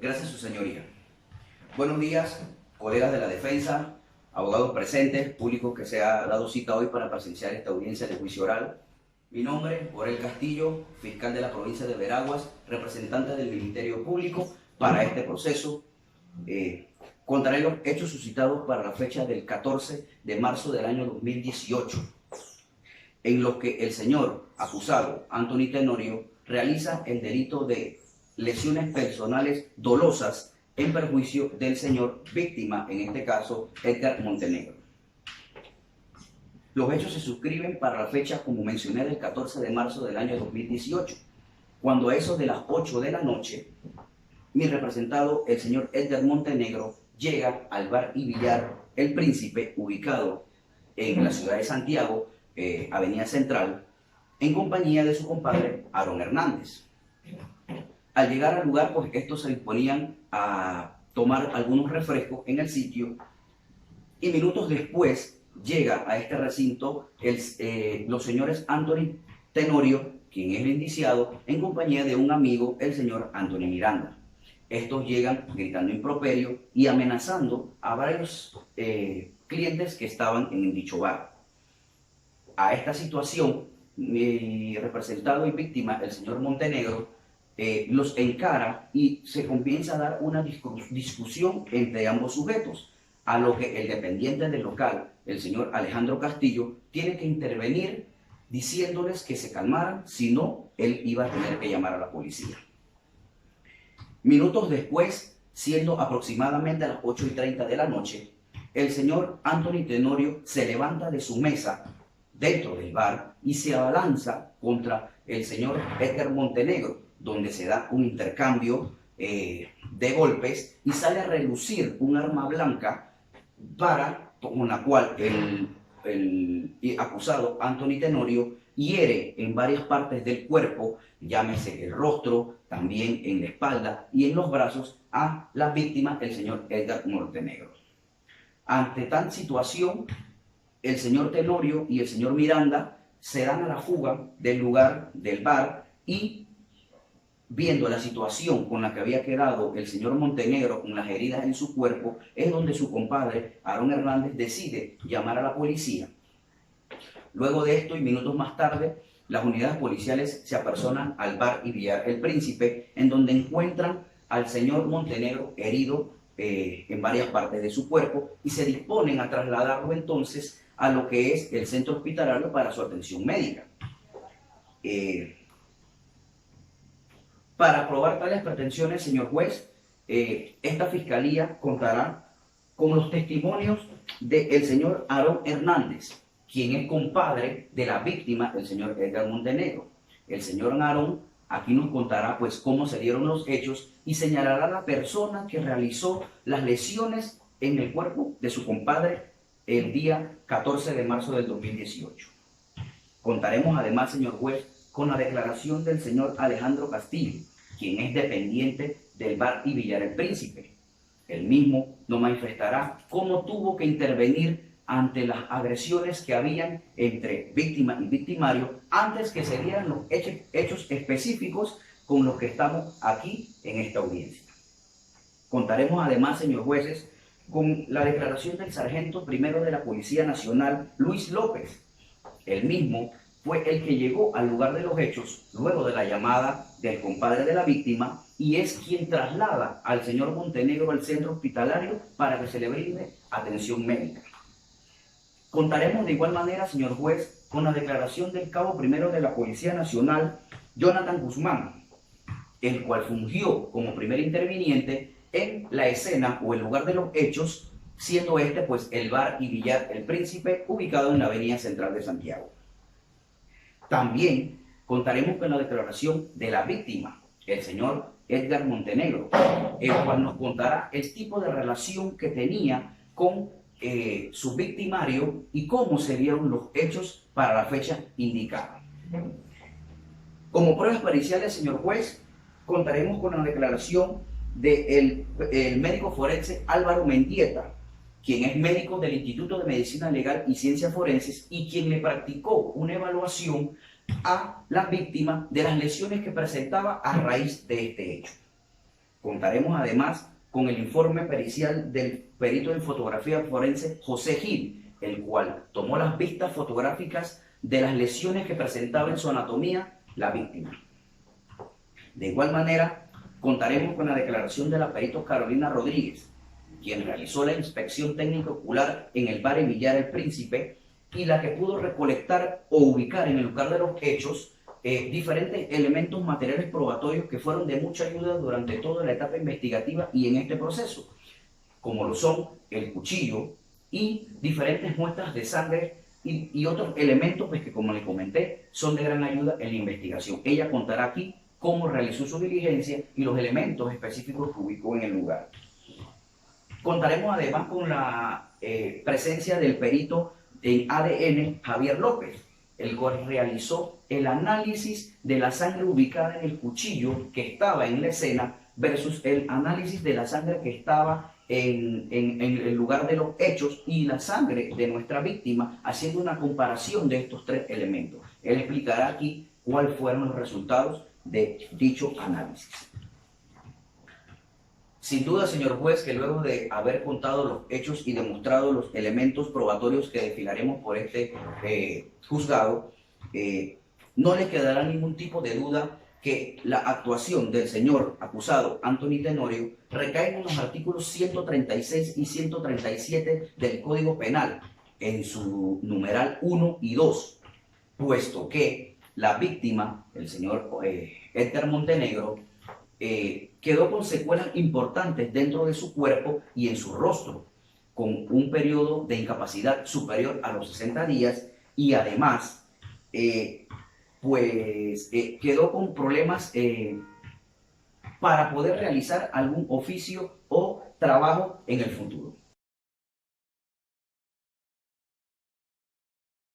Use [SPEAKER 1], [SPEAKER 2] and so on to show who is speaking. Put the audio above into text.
[SPEAKER 1] Gracias, su señoría. Buenos días, colegas de la defensa, abogados presentes, público que se ha dado cita hoy para presenciar esta audiencia de juicio oral. Mi nombre, Orel Castillo, fiscal de la provincia de Veraguas, representante del Ministerio Público para este proceso. Contaré los hechos suscitados para la fecha del 14 de marzo del año 2018, en los que el señor acusado, Anthony Tenorio, realiza el delito de lesiones personales dolosas en perjuicio del señor víctima, en este caso Edgar Montenegro. Los hechos se suscriben para la fecha, como mencioné, del 14 de marzo del año 2018, cuando a eso de las 8 de la noche, mi representado, el señor Edgar Montenegro, llega al bar y billar El Príncipe, ubicado en la ciudad de Santiago, Avenida Central, en compañía de su compadre Aaron Hernández. Al llegar al lugar, pues estos se disponían a tomar algunos refrescos en el sitio, y minutos después llega a este recinto los señores Anthony Tenorio, quien es el indiciado, en compañía de un amigo, el señor Anthony Miranda. Estos llegan gritando improperio y amenazando a varios clientes que estaban en dicho bar. A esta situación, mi representado y víctima, el señor Montenegro, los encara y se comienza a dar una discusión entre ambos sujetos, a lo que el dependiente del local, el señor Alejandro Castillo, tiene que intervenir diciéndoles que se calmaran, si no, él iba a tener que llamar a la policía. Minutos después, siendo aproximadamente a las 8:30 de la noche, el señor Anthony Tenorio se levanta de su mesa dentro del bar y se abalanza contra el señor Edgar Montenegro, donde se da un intercambio de golpes y sale a relucir un arma blanca con la cual el acusado Anthony Tenorio hiere en varias partes del cuerpo, llámese el rostro, también en la espalda y en los brazos, a la víctima, el señor Edgar Montenegro. Ante tal situación, el señor Tenorio y el señor Miranda se dan a la fuga del lugar del bar y, viendo la situación con la que había quedado el señor Montenegro con las heridas en su cuerpo, es donde su compadre Aaron Hernández decide llamar a la policía. Luego de esto y minutos más tarde, las unidades policiales se apersonan al bar y billar El Príncipe, en donde encuentran al señor Montenegro herido en varias partes de su cuerpo, y se disponen a trasladarlo entonces a lo que es el centro hospitalario para su atención médica. Para aprobar tales pretensiones, señor juez, esta fiscalía contará con los testimonios del señor Aaron Hernández, quien es compadre de la víctima, el señor Edgar Montenegro. El señor Aaron aquí nos contará pues cómo se dieron los hechos y señalará a la persona que realizó las lesiones en el cuerpo de su compadre el día 14 de marzo del 2018. Contaremos además, señor juez, con la declaración del señor Alejandro Castillo, quien es dependiente del bar y billar El Príncipe. El mismo nos manifestará cómo tuvo que intervenir ante las agresiones que habían entre víctima y victimario antes que se dieran los hechos específicos con los que estamos aquí en esta audiencia. Contaremos además, señor jueces, con la declaración del sargento primero de la Policía Nacional, Luis López. El mismo fue el que llegó al lugar de los hechos luego de la llamada del compadre de la víctima y es quien traslada al señor Montenegro al centro hospitalario para que se le brinde atención médica. Contaremos de igual manera, señor juez, con la declaración del cabo primero de la Policía Nacional, Jonathan Guzmán, el cual fungió como primer interviniente en la escena o el lugar de los hechos, siendo este pues el bar y billar El Príncipe, ubicado en la Avenida Central de Santiago. También contaremos con la declaración de la víctima, el señor Edgar Montenegro, el cual nos contará el tipo de relación que tenía con su victimario y cómo se dieron los hechos para la fecha indicada. Como pruebas periciales, señor juez, contaremos con la declaración del médico forense Álvaro Mendieta, quien es médico del Instituto de Medicina Legal y Ciencias Forenses y quien le practicó una evaluación a la víctima de las lesiones que presentaba a raíz de este hecho. Contaremos además con el informe pericial del perito en fotografía forense José Gil, el cual tomó las vistas fotográficas de las lesiones que presentaba en su anatomía la víctima. De igual manera, contaremos con la declaración de la perito Carolina Rodríguez, quien realizó la inspección técnica ocular en el bar Millar El Príncipe y la que pudo recolectar o ubicar en el lugar de los hechos diferentes elementos materiales probatorios que fueron de mucha ayuda durante toda la etapa investigativa y en este proceso, como lo son el cuchillo y diferentes muestras de sangre y otros elementos pues, que, como les comenté, son de gran ayuda en la investigación. Ella contará aquí cómo realizó su diligencia y los elementos específicos que ubicó en el lugar. Contaremos además con la presencia del perito en ADN Javier López, el cual realizó el análisis de la sangre ubicada en el cuchillo que estaba en la escena versus el análisis de la sangre que estaba en el lugar de los hechos y la sangre de nuestra víctima, haciendo una comparación de estos tres elementos. Él explicará aquí cuáles fueron los resultados de dicho análisis. Sin duda, señor juez, que luego de haber contado los hechos y demostrado los elementos probatorios que desfilaremos por este juzgado, no le quedará ningún tipo de duda que la actuación del señor acusado Anthony Tenorio recae en los artículos 136 y 137 del Código Penal, en su numeral 1 y 2, puesto que la víctima, el señor Edgar Montenegro, quedó con secuelas importantes dentro de su cuerpo y en su rostro, con un periodo de incapacidad superior a los 60 días y además quedó con problemas para poder realizar algún oficio o trabajo en el futuro.